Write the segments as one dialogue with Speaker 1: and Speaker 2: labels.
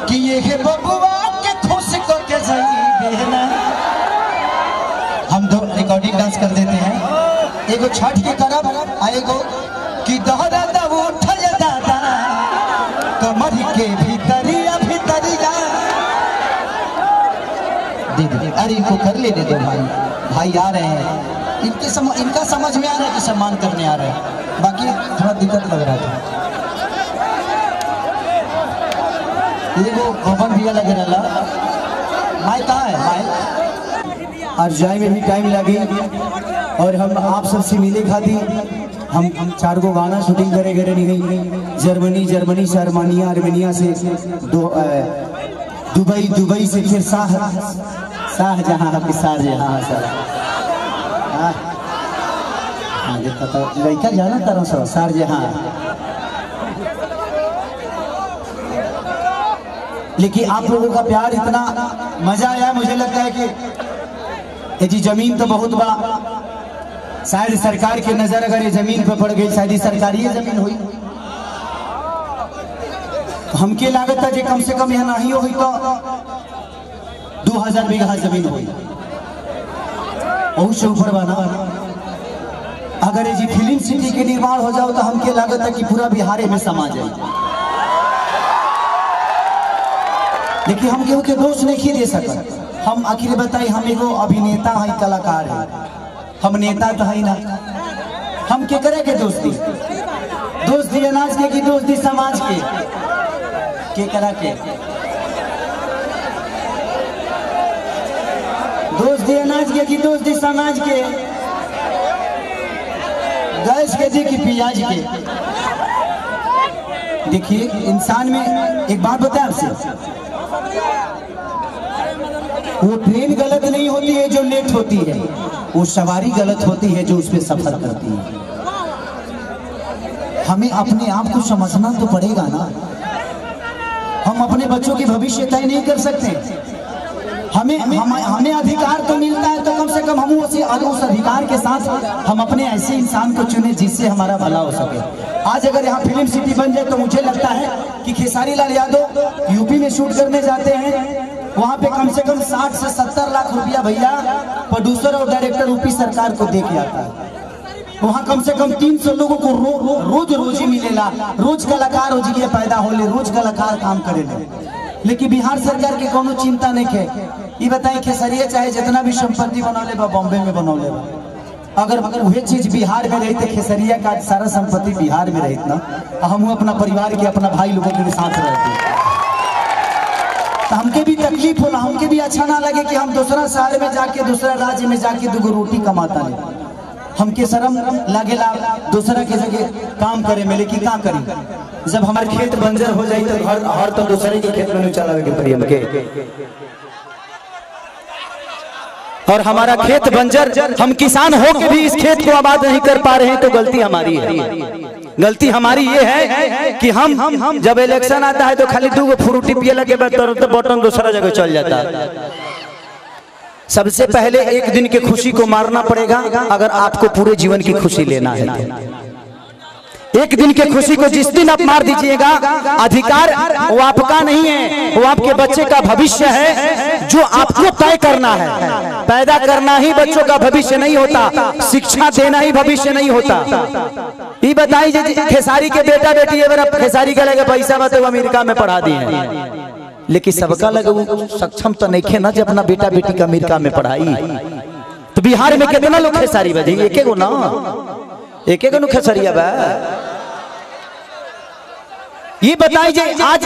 Speaker 1: कि ये है बबुआ के खुश को के बहना। हम दो रिकॉर्डिंग डांस कर देते हैं, एगो छठ के करब आएगो कि दहरा दब उठल दादा कमर के भीतरिया भीतरिया। दीदी अरे इनको कर लेने दो भाई, भाई आ रहे हैं, इनका समझ में आ रहा है कि सम्मान करने आ रहे हैं, बाकी थोड़ा दिक्कत लग रहा था। ये वो गोपन भैया लगे रहा, माइक कहाँ है माइक? और जाए में भी टाइम लगी और हम आप सबसे मिले खाती हम 4 गो गाना शूटिंग करे गए नहीं। जर्मनी से आर्मेनिया से दुबई से फिर शाहजहां सर। हाँ देखा तो लड़का जाना तरह सर शाहजहां। लेकिन आप लोगों का प्यार इतना मजा आया, मुझे लगता है कि जी जमीन तो बहुत बा, शायद सरकार की नजर अगर ये जमीन पे पड़ गई, शायद सरकारी ये जमीन हुई। हमके लागत है कम से कम यहाँ नहीं हुई तो 2000 बीघा जमीन हुई, बहुत से ऊपर बना। अगर ये जी फिल्म सिटी के निर्माण हो जाओ तो हमके लागत है कि पूरा बिहार में समा जाए। लेकिन हम केहू के दोष नहीं दे सकते। हम आखिर बताई, हम एगो अभिनेता है, कलाकार है, हम नेता तो है ना। हम के करे के दोस्ती अनाज के की दोस्ती समाज के करा के दोस्ती अनाज के की दोस्ती समाज के, गैस के जी की प्याज के। देखिए इंसान में एक बात बताए आपसे, वो ट्रेन गलत नहीं होती है जो लेट होती है, वो सवारी गलत होती है जो उसमें सफर करती है। हमें अपने आप को समझना तो पड़ेगा ना। हम अपने बच्चों की भविष्य तय नहीं कर सकते। हमें अधिकार तो मिलता है तो कम से कम हम उस अधिकार के साथ हम अपने ऐसे इंसान को चुने जिससे हमारा भला हो सके। आज अगर यहाँ फिल्म सिटी बन जाए तो मुझे लगता है कि खेसारी लाल यादव यूपी में शूट करने जाते हैं, वहाँ पे कम से कम 60 से 70 लाख रुपया भैया प्रोड्यूसर और डायरेक्टर यूपी सरकार को दे के आता है। वहाँ कम से कम 300 लोगों को रोजी मिलेगा, रोज कलाकार हो जी पैदा होले, रोज कलाकार काम करेले। लेकिन बिहार सरकार के कोनो चिंता नहीं है। ये बताए खेसरिया चाहे जितना भी संपत्ति बनौले बा बॉम्बे में बनौले बा, अगर वही चीज बिहार में रही तो खेसरिया का सारा संपत्ति बिहार में रही ना, हम अपना परिवार के अपना भाई लोगों के साथ रहते तो हमके भी तकलीफ होला, हमके भी अच्छा ना लगे कि हम दूसरा शहर में जाके दूसरा राज्य में जाके 2 रोटी कमाता नहीं। हमके शर्म लागेला दूसरा के जगह काम करे में, लेकिन क्या करी जब हमारे खेत बंजर हो जाए तो हर तो दूसरे के खेत में चला के पड़ी हमके। और हमारा खेत बंजर, हम किसान हो के भी इस खेत को आबाद नहीं कर पा रहे हैं तो गलती हमारी है। गलती हमारी ये है कि हम जब इलेक्शन आता है तो खाली 2 फ्रूटी पिए लगे तो बटन दूसरा जगह चल जाता है। सबसे पहले एक दिन की खुशी को मारना पड़ेगा अगर आपको पूरे जीवन की खुशी लेना है। एक दिन की खुशी को जिस दिन आप मार दीजिएगा, अधिकार वो आपका नहीं है, वो आपके बच्चे का भविष्य है जो आपको तय करना है। पैदा करना ही बच्चों का भविष्य नहीं होता, शिक्षा देना ही भविष्य नहीं होता। ये बताइए खेसारी के बेटा बेटी खेसारी का लगे पैसा बता अमेरिका में पढ़ा दिए, लेकिन सबका लगे सक्षम तो नहीं खे ना जब अपना बेटा बेटी का अमेरिका में पढ़ाई। तो बिहार में कितना लोग खेसारी बजे, एक गो ना, एक खेसरिया बा। ये बताइए आज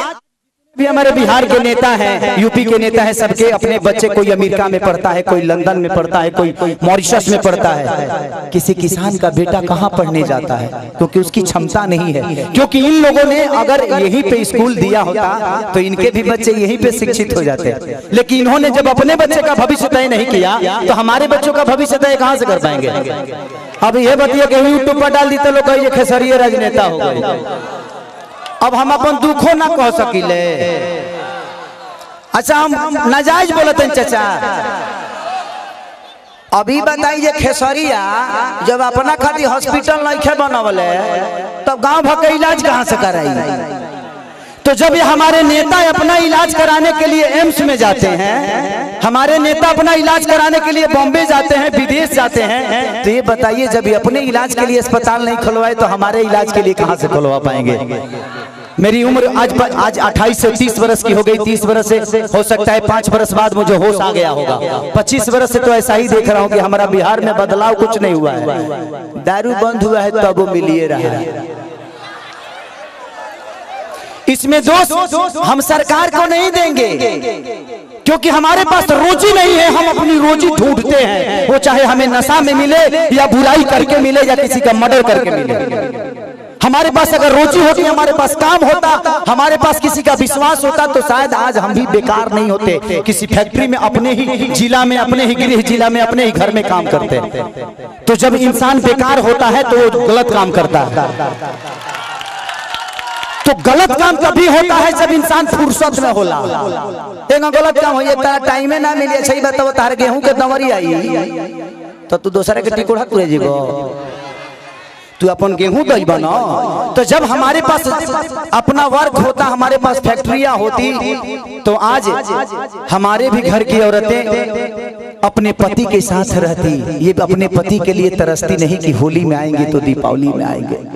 Speaker 1: भी हमारे बिहार के नेता हैं, यूपी के नेता हैं, सबके अपने बच्चे कोई अमेरिका में पढ़ता है, कोई लंदन में पढ़ता है, कोई मॉरिशस में पढ़ता है। किसी किसान का बेटा कहाँ पढ़ने जाता है क्योंकि उसकी क्षमता नहीं है। क्योंकि इन लोगों ने अगर यहीं पे स्कूल दिया होता तो इनके भी बच्चे यहीं पे शिक्षित हो जाते। लेकिन इन्होंने जब अपने बच्चे का भविष्य तय नहीं किया तो हमारे बच्चों का भविष्य तय कहाँ से कर पाएंगे। अब ये बताइए कि यूट्यूब पर डाल दी तो लोग कहिए खेसरिया राजनेता हो गए। अब हम अपन दुखों ना कह सकिले। अच्छा हम नाजायज बोलते हैं चाचा। अभी बताइए खेसरिया जब अपना खातिर हॉस्पिटल नहीं बनवले तब गांव भर के इलाज कहाँ से कराई। तो जब ये हमारे नेता अपना इलाज कराने के लिए एम्स में जाते हैं, हमारे नेता अपना इलाज कराने के लिए बॉम्बे जाते हैं, विदेश जाते हैं, तो ये बताइए जब ये अपने इलाज के लिए अस्पताल नहीं खुलवाए तो हमारे इलाज के लिए कहां से खुलवा पाएंगे। मेरी उम्र आज 28 से 30 वर्ष की हो गई। 30 वर्ष से हो सकता है 5 वर्ष बाद मुझे होश आ गया होगा। 25 वर्ष से तो ऐसा ही देख रहा हूँ कि हमारा बिहार में बदलाव कुछ नहीं हुआ है। दारू बंद हुआ है तो वो मिलिए रहा है। इसमें दोष हम सरकार को नहीं देंगे, क्योंकि हमारे पास रोजी नहीं है। हम अपनी रोजी ढूंढते हैं, वो चाहे हमें नशा में मिले या बुराई करके मिले या किसी का मर्डर करके मिले। हमारे पास अगर रोजी होती, हमारे पास काम होता, हमारे पास किसी का विश्वास होता, तो शायद आज हम भी बेकार नहीं होते। किसी फैक्ट्री में अपने ही जिला में, अपने ही गृह जिला में, अपने ही घर में काम करते। तो जब इंसान बेकार होता है तो वो गलत काम करता है। तो गलत काम तभी होता है जब इंसान फुर्सत में होला। एक गलत काम हो तारा टाइम ना मिले, सही बताओ, तार गेहूं के दवरी आई तो तू दूसरे के टिकोड़ा तुरे जीवो, तू अपन गेहूं दई बना। तो जब हमारे पास अपना वर्क होता, हमारे पास फैक्ट्रियां होती, तो आज हमारे भी घर की औरतें अपने पति के साथ रहती। ये अपने पति के लिए तरसती नहीं कि होली में आएंगे तो दीपावली में आएंगे।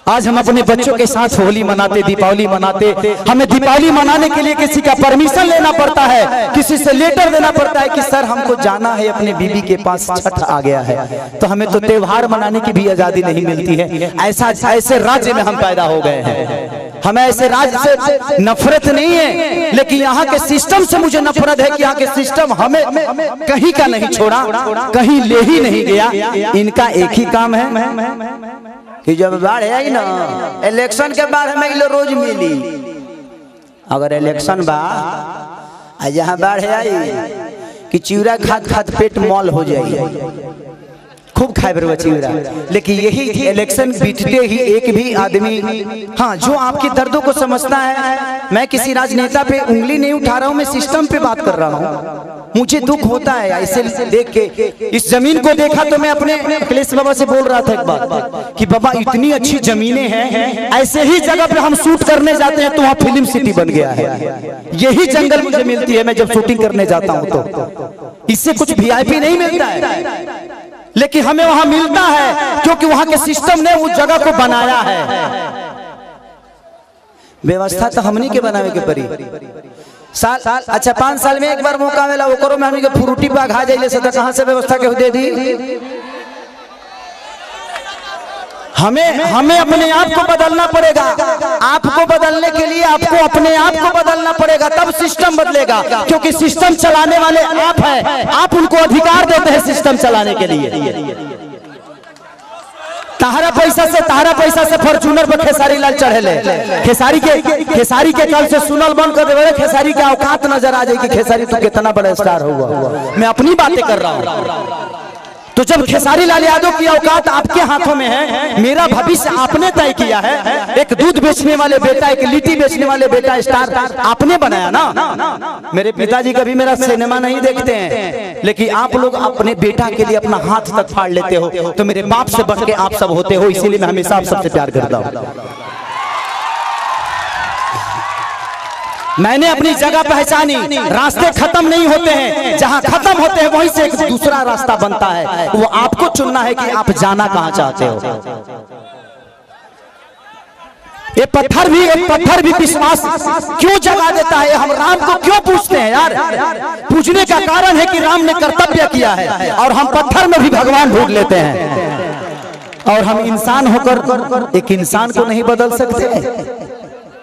Speaker 1: आज हम अपने बच्चों के साथ होली मनाते, दीपावली मनाते। हमें दीपावली मनाने के लिए किसी का परमिशन लेना पड़ता है, किसी से लेटर देना पड़ता है कि सर हमको जाना है अपने बीबी के पास, छठ आ गया है। तो हमें तो त्योहार मनाने की भी आजादी नहीं मिलती है। ऐसे राज्य में हम पैदा हो गए हैं। हमें ऐसे राज्य से नफरत नहीं है, लेकिन यहाँ के सिस्टम से मुझे नफरत है कि यहाँ के सिस्टम हमें कहीं का नहीं छोड़ा, कहीं ले ही नहीं गया। इनका एक ही काम है कि जब बाढ़ आई ना, इलेक्शन के बाद हमें लो रोज मिली। अगर इलेक्शन बा जहाँ बाढ़ आई कि चिवड़ा खाद खाद पेट मॉल हो जाए, खूब खाए बर चिवड़ा। लेकिन यही इलेक्शन बीतते ही एक भी आदमी, हाँ, जो आपके दर्दों को समझता है। मैं किसी राजनेता पे उंगली नहीं उठा रहा हूँ, मैं सिस्टम पे बात कर रहा हूँ। मुझे दुख होता है ऐसे देख के। इस जमीन को देखा तो मैं अपने अखिलेश बाबा से बोल रहा था एक बात कि बाबा इतनी अच्छी जमीनें हैं, ऐसे ही जगह पे हम शूट करने जाते हैं तो वहाँ फिल्म सिटी बन गया है। यही जंगल मुझे मिलती है मैं जब शूटिंग करने जाता हूँ, तो इससे कुछ वीआईपी नहीं मिलता है, लेकिन हमें वहां मिलता है क्योंकि वहां के सिस्टम ने उस जगह को बनाया है। व्यवस्था तो हमनी के बनावे के परी। साल अच्छा 5 साल में एक बार मौका मिला, वो करो में हमनी के फ्रूटी बाघा जाइले से तो कहां से व्यवस्था के दे दी। हमें अपने आप को बदलना पड़ेगा। आपको बदलने के लिए आपको अपने आप को बदलना पड़ेगा, तब सिस्टम बदलेगा। क्योंकि सिस्टम चलाने वाले आप हैं, आप उनको अधिकार देते हैं सिस्टम चलाने के लिए। तारा पैसा से फॉर्च्यूनर पर खेसारी लाल चढ़ेले। खेसारी के कल से सुनल बंद कर देवे। खेसारी के औकात नजर आ जाए कि खेसारी तो कितना बड़ा स्टार हुआ। मैं अपनी बातें कर रहा हूँ। तो जब खेसारी लाल यादव की औकात आपके हाथों में है, मेरा भविष्य आपने तय किया है। एक दूध बेचने वाले बेटा, एक लिट्टी बेचने वाले बेटा स्टार आपने बनाया ना। मेरे पिताजी कभी मेरा सिनेमा नहीं देखते हैं, लेकिन आप लोग अपने बेटा के लिए अपना हाथ तक फाड़ लेते हो। तो मेरे बाप से बढ़ के आप सब होते हो, इसीलिए मैं हमेशा आप सबसे प्यार करता हूँ। मैंने अपनी जगह पहचानी। रास्ते खत्म नहीं होते हैं, जहां खत्म होते हैं वहीं से एक दूसरा रास्ता बनता है। वो आपको चुनना है कि आप जाना कहां चाहते हो। ये पत्थर भी विश्वास क्यों जगा देता है। हम राम को क्यों पूछते हैं यार? पूछने का कारण है कि राम ने कर्तव्य किया है, और हम पत्थर में भी भगवान ढूंढ लेते हैं। और हम इंसान होकर एक इंसान को नहीं बदल सकते।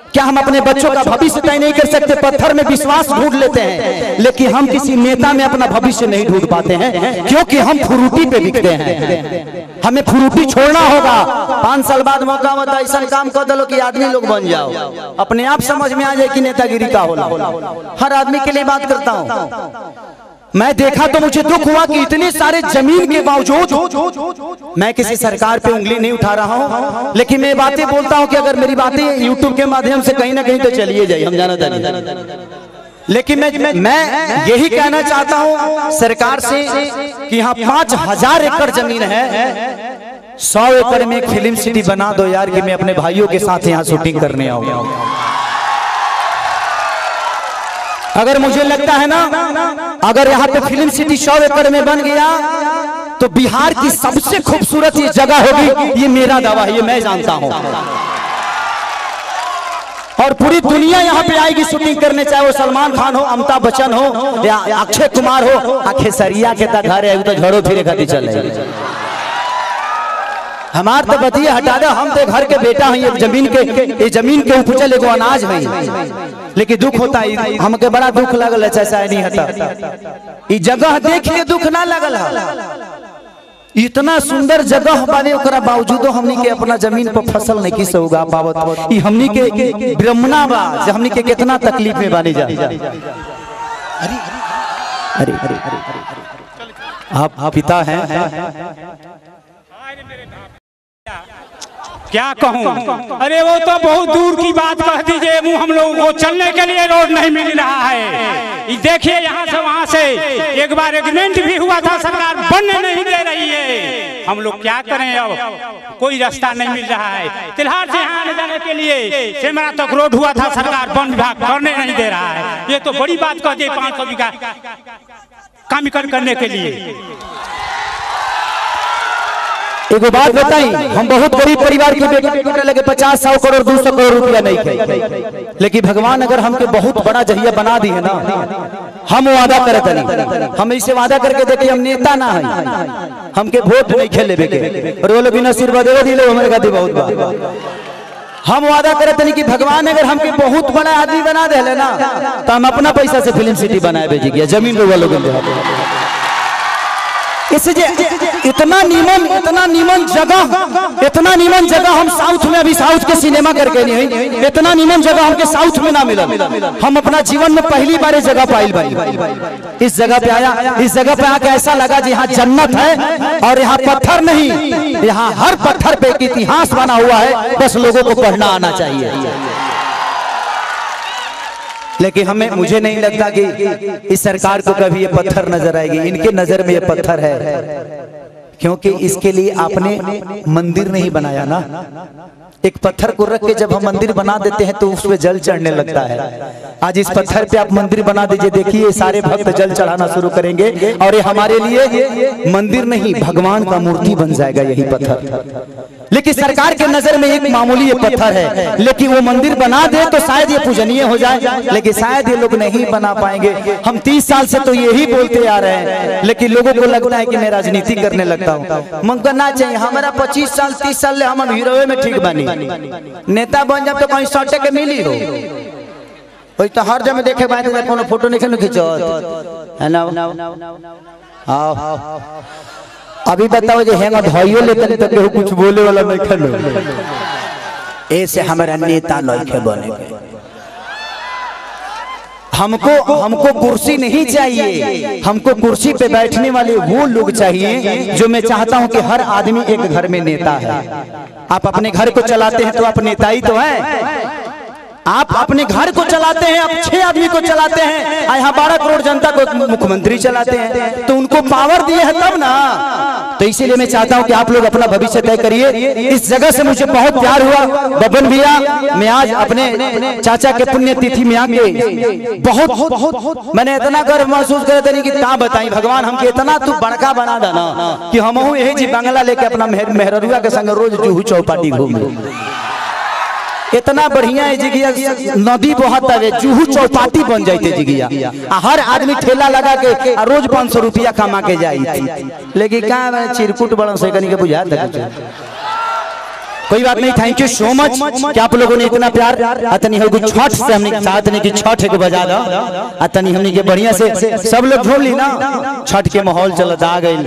Speaker 1: क्या हम अपने बच्चों का भविष्य तय नहीं कर सकते? पत्थर में विश्वास ढूंढ लेते हैं, लेकिन हम किसी नेता में अपना भविष्य नहीं ढूंढ पाते हैं, क्योंकि हम फ्रूटी पे बिकते हैं। हमें फ्रूटी छोड़ना होगा। 5 साल बाद मौका होता, ऐसा काम कर दो कि आदमी लोग बन जाओ। अपने आप समझ में आ जाए कि नेतागिरी का होला। हर आदमी के लिए बात करता हूँ। मैं देखा तो मुझे दुख हुआ कि इतने सारे जमीन के बावजूद मैं किसी सरकार पे उंगली नहीं उठा रहा हूं, लेकिन मैं बातें बोलता हूं कि अगर मेरी बातें YouTube के माध्यम से कहीं ना कहीं तो चलिए जाए, हम जानते नहीं। लेकिन मैं यही कहना चाहता हूं सरकार से कि यहाँ 5000 एकड़ जमीन है, 100 एकड़ में एक फिल्म सिटी बना दो यार, कि मैं अपने भाइयों के साथ यहाँ शूटिंग करने आऊँ। अगर मुझे लगता है ना, अगर यहाँ पे फिल्म सिटी 100 एकड़ में बन गया तो बिहार की सबसे खूबसूरत ये जगह होगी। ये मेरा दावा है, ये मैं जानता हूँ। और पूरी दुनिया यहाँ पे आएगी शूटिंग करने, चाहे वो सलमान खान हो, अमिताभ बच्चन हो या अक्षय कुमार हो। खेसरिया के तक घर है तो झड़ो फिरे खाती चल रही। हमार तो बतिया हटा दो, हम तो घर के बेटा हैं। ये जमीन के उपजल एगो अनाज है। लेकिन दुख होता है, हमके बड़ा दुख लगल है। ऐसा नहीं होता, ये जगह देख के दुख ना लगल है। इतना सुंदर जगह बाने ओकरा बावजूदो हमनी के अपना जमीन पर फसल नहीं किस उगा पावत। ई हमनी के ब्रह्मणा बा, हमनी के कितना तकलीफ में बानी जा। अरे अरे अरे आप पिता हैं,
Speaker 2: क्या कहूँ। अरे वो तो बहुत दूर की बात कह दीजिए। मुँह हम लोगों को चलने के लिए रोड नहीं मिल रहा है। देखिए यहाँ से वहाँ से एक बार एग्रीमेंट भी हुआ था, सरकार बनने नहीं दे रही है। हम लोग क्या करें, अब कोई रास्ता नहीं मिल रहा है। तिल्हार से यहाँ आने जाने के लिए सेमरा तक रोड हुआ था, सरकार वन विभाग करने नहीं दे रहा है। ये तो बड़ी बात कह दी, 500 बीघा काम करने के लिए।
Speaker 1: एगो बात बताई, हम बहुत गरीब परिवार के बेटे लगे 50-100 करोड़ 200 करोड़ रुपया नहीं थे। लेकिन भगवान अगर हमके बहुत बड़ा जहिया बना दी है ना, हम वादा करते नहीं। हम इसे वादा करके देखिए, हम नेता ना है, हमके वोट नहीं खेले बेके और वो लोग बिना सिर बदे दिले हमारे खातिर बहुत बात। हम वादा करते नहीं कि भगवान अगर हमके बहुत बड़ा आदमी बना दे ना, तो हम अपना पैसा से फिल्म सिटी बनाए भेजिए, जमीन लोग इससे इतना नीमन जगह हम साउथ में, अभी साउथ के सिनेमा करके नहीं, इतना नीमन जगह हमके साउथ में ना मिला। हम अपना जीवन में पहली बार इस जगह पाइल भाई, इस जगह पे आया, इस जगह पे आके ऐसा लगा जी यहाँ जन्नत है। और यहाँ पत्थर नहीं, यहाँ हर पत्थर पे एक इतिहास बना हुआ है, बस लोगों को पढ़ना आना चाहिए। लेकिन मुझे नहीं लगता कि इस सरकार को कभी ये पत्थर नजर आएगी। इनके नजर में ये पत्थर है, क्योंकि इसके लिए आपने मंदिर नहीं बनाया ना। एक पत्थर को रख के जब हम मंदिर बना देते हैं तो उसमें जल चढ़ने लगता है। आज इस पत्थर पे आप मंदिर बना दीजिए, देखिए सारे भक्त जल चढ़ाना शुरू करेंगे और ये हमारे लिए मंदिर नहीं, भगवान का मूर्ति बन जाएगा यही पत्थर। लेकिन सरकार के नजर में एक मामूली ये पत्थर है, लेकिन वो मंदिर बना दे तो शायद ये पूजनीय हो जाए, लेकिन शायद ये लोग नहीं बना पाएंगे। हम 30 साल से तो यही बोलते आ रहे हैं, लेकिन लोगों को लगता है कि मैं राजनीति करने लगता हूँ। मन करना चाहिए, हमारा 25 साल 30 साल हम हीरो में ठीक बनी, नेता बन जाए तो कहीं सटे के मिली हो। तो हर जगह देखे कोनो फोटो नहीं खींचो है ना। अभी बताओ जो हैंगा धोइयो लेते तो केहू कुछ बोले वाला नहीं खनो। ऐसे हमारा नेता नहीं बने। हमको कुर्सी नहीं चाहिए, हमको कुर्सी पे बैठने वाले वो लोग चाहिए जो मैं चाहता हूं कि हर आदमी एक घर में नेता है। आप अपने घर को चलाते हैं तो आप नेता ही तो हैं। आप अपने घर को चलाते हैं, आप 6 आदमी को चलाते हैं, यहाँ 12 करोड़ जनता को मुख्यमंत्री चलाते हैं, तो उनको पावर दिए हैं तब ना। तो इसीलिए मैं चाहता हूं कि आप लोग अपना भविष्य तय करिए। इस जगह से मुझे बहुत प्यार हुआ बबन भैया। मैं आज अपने चाचा के पुण्यतिथि में आके बहुत मैंने इतना गर्व महसूस करे थे कि क्या बताई, भगवान हमके इतना तू बड़का बना देना कि हम यही जी बंगला लेके अपना मेहरुआ के संग रोज जूहू चौपाटी घूमे। इतना बढ़िया है जिगिया, नदी बहता है, जूहू चौपाटी बन जाते जिगिया, हर आदमी ठेला लगा के रोज 500 रुपया कमा के जाती। लेकिन क्या चिरकुट बड़ा से के बुझा कोई बात नहीं। थैंक यू सो मच कि आप लोगों ने इतना प्यार अतनी हो छठ से हमने साथ नहीं कि छठ के बजा दो अतनी हमने के बढ़िया से सब लोग झूम ली ना। छठ के माहौल चलता आ गई।